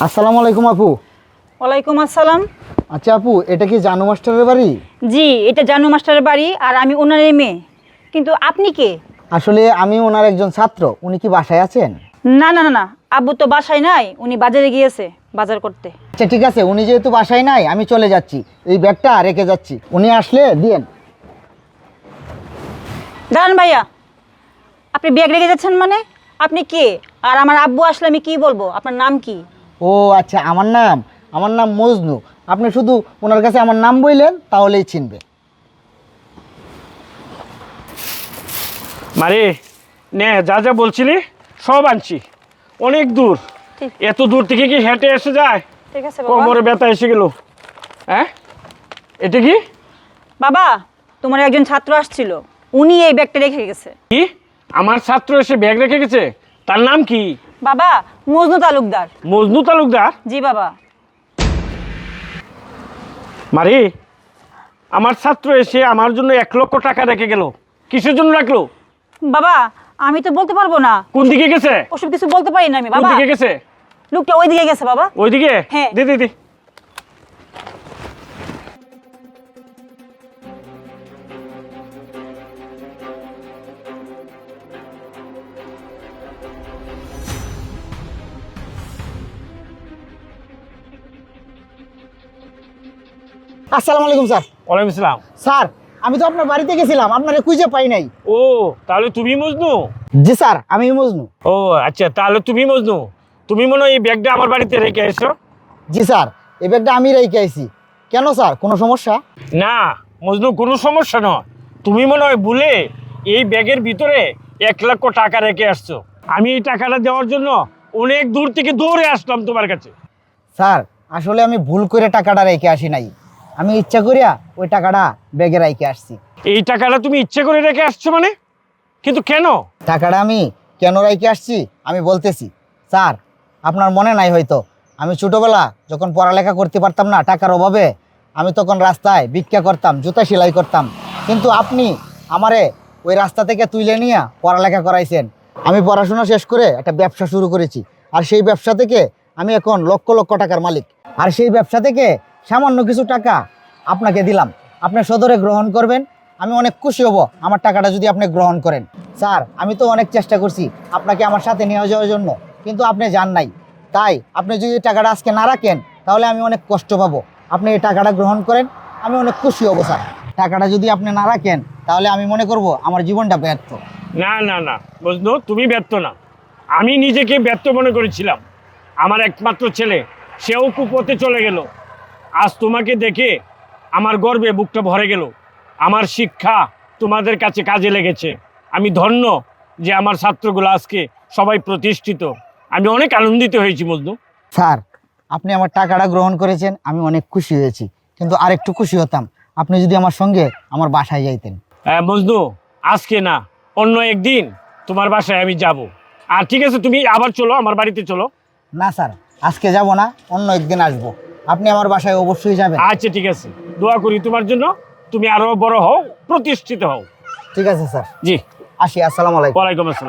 আসসালামু আলাইকুম আপু। ওয়ালাইকুম আসসালাম। আচ্ছা আপু, এটা কি জানু মাস্টারের বাড়ি? জি, এটা জানু মাস্টারের বাড়ি আর আমি ওনারই মেয়ে। কিন্তু আপনি কে? আসলে আমি ওনার একজন ছাত্র। উনি কি বাসায় আছেন? না না না না, আব্বু তো বাসায় নাই, উনি বাজারে গিয়েছে বাজার করতে। আচ্ছা ঠিক আছে, উনি যেহেতু বাসায় নাই আমি চলে যাচ্ছি, এই ব্যাগটা রেখে যাচ্ছি, উনি আসলে দিয়েন। দাঁড়ান ভাইয়া, আপনি ব্যাগ রেখে যাচ্ছেন মানে? আপনি কে? আর আমার আব্বু আসলে আমি কি বলবো? আপনার নাম কি? ও আচ্ছা, আমার নাম মজনু। আপনি শুধু ওনার কাছে আমার নাম বললেন তাহলেই চিনবে। মারে নে, যা যা বলছিলি সব আনছি। অনেক দূর, ঠিক। এত দূর থেকে কি হেঁটে এসে যায়? ঠিক আছে বাবা। কোমরে ব্যথা এসে গেল। হ্যাঁ, এটা কি? বাবা, তোমার একজন ছাত্র আসছিল, উনি এই ব্যাগটা রেখে গেছে। কি? আমার ছাত্র এসে ব্যাগ রেখে গেছে? তার নাম কি? বাবা, মজনু তালুকদার। মজনু তালুকদার? জি বাবা। মারে, আমার ছাত্র এসে আমার জন্য 1,00,000 টাকা রেখে গেল। কিসের জন্য রাখলো? বাবা, আমি তো বলতে পারবো না। কোন দিকে গেছে? ওসব কিছু বলতে পারি না আমি কোন বাবা। দিকে গেছে? লোকটা ওইদিকে গেছে বাবা। ওইদিকে? হ্যাঁ। দে দে দে। আসসালামু আলাইকুম স্যার। ওয়ালাইকুম আসসালাম। স্যার, আমি তো আপনার বাড়িতে গেছিলাম, আপনারে খুঁজে পাই নাই। ও, তাহলে তুমি মজনু? জি স্যার, আমি মজনু। ও আচ্ছা, তাহলে তুমি মজনু। তুমি মনে হয় এই ব্যাগটা আমার বাড়িতে রেখে এসো? জি স্যার, এই ব্যাগটা আমি রেখে আইছি। কেন স্যার, কোনো সমস্যা? না মজনু, কোনো সমস্যা নয়। তুমি মনে হয় ভুলে এই ব্যাগের ভিতরে 1,00,000 টাকা রেখে আসছো। আমি এই টাকাটা দেওয়ার জন্য অনেক দূর থেকে দৌড়ে আসলাম তোমার কাছে। স্যার, আসলে আমি ভুল করে টাকাটা রেখে আসি নাই, আমি ইচ্ছা করিয়া ওই টাকাটা ব্যাগে রেখে আসছি। এই টাকাটা তুমি ইচ্ছে করে রেখে আসছো মানে? কিন্তু কেন? টাকাটা আমি কেন রেখে আসছি আমি বলতেছি। স্যার, আপনার মনে নাই হয়তো, আমি ছোটোবেলা যখন পড়ালেখা করতে পারতাম না টাকার অভাবে, আমি তখন রাস্তায় ভিক্ষা করতাম, জুতা সেলাই করতাম। কিন্তু আপনি আমারে ওই রাস্তা থেকে তুলে নিয়ে পড়ালেখা করাইছেন। আমি পড়াশোনা শেষ করে একটা ব্যবসা শুরু করেছি, আর সেই ব্যবসা থেকে আমি এখন লক্ষ লক্ষ টাকার মালিক। আর সেই ব্যবসা থেকে সামান্য কিছু টাকা আপনাকে দিলাম, আপনি সদরে গ্রহণ করবেন, আমি অনেক খুশি হব আমার টাকাটা যদি আপনি গ্রহণ করেন। স্যার, আমি তো অনেক চেষ্টা করছি আপনাকে আমার সাথে নিয়ে যাওয়ার জন্য, কিন্তু আপনি যান নাই। তাই আপনি যদি টাকাটা আজকে না রাখেন তাহলে আমি অনেক কষ্ট পাবো। আপনি এই টাকাটা গ্রহণ করেন, আমি অনেক খুশি হব। স্যার, টাকাটা যদি আপনি না রাখেন তাহলে আমি মনে করব আমার জীবনটা ব্যর্থ। না না না মজনু, তুমি ব্যর্থ না। আমি নিজেকে ব্যর্থ মনে করেছিলাম। আমার একমাত্র ছেলে, সেও কুপথে চলে গেল। আজ তোমাকে দেখে আমার গর্বে বুকটা ভরে গেল। আমার শিক্ষা তোমাদের কাছে কাজে লেগেছে। আমি ধন্য যে আমার ছাত্রগুলো আজকে সবাই প্রতিষ্ঠিত। আমি অনেক আনন্দিত হয়েছি মজনু। স্যার, আপনি আমার টাকাটা গ্রহণ করেছেন, আমি অনেক খুশি হয়েছি, কিন্তু আরেকটু খুশি হতাম আপনি যদি আমার সঙ্গে আমার বাসায় যাইতেন। হ্যাঁ মজনু, আজকে না, অন্য একদিন তোমার বাসায় আমি যাব। আর ঠিক আছে, তুমি আবার চলো, আমার বাড়িতে চলো। না স্যার, আজকে যাব না, অন্য একদিন আসবো। আপনি আমার বাসায় অবশ্যই যাবেন। আচ্ছা ঠিক আছে, দোয়া করি তোমার জন্য, তুমি আরো বড় হও, প্রতিষ্ঠিত হও। ঠিক আছে স্যার, জি। আসি। আসসালামু আলাইকুম। ওয়ালাইকুম আসসালাম।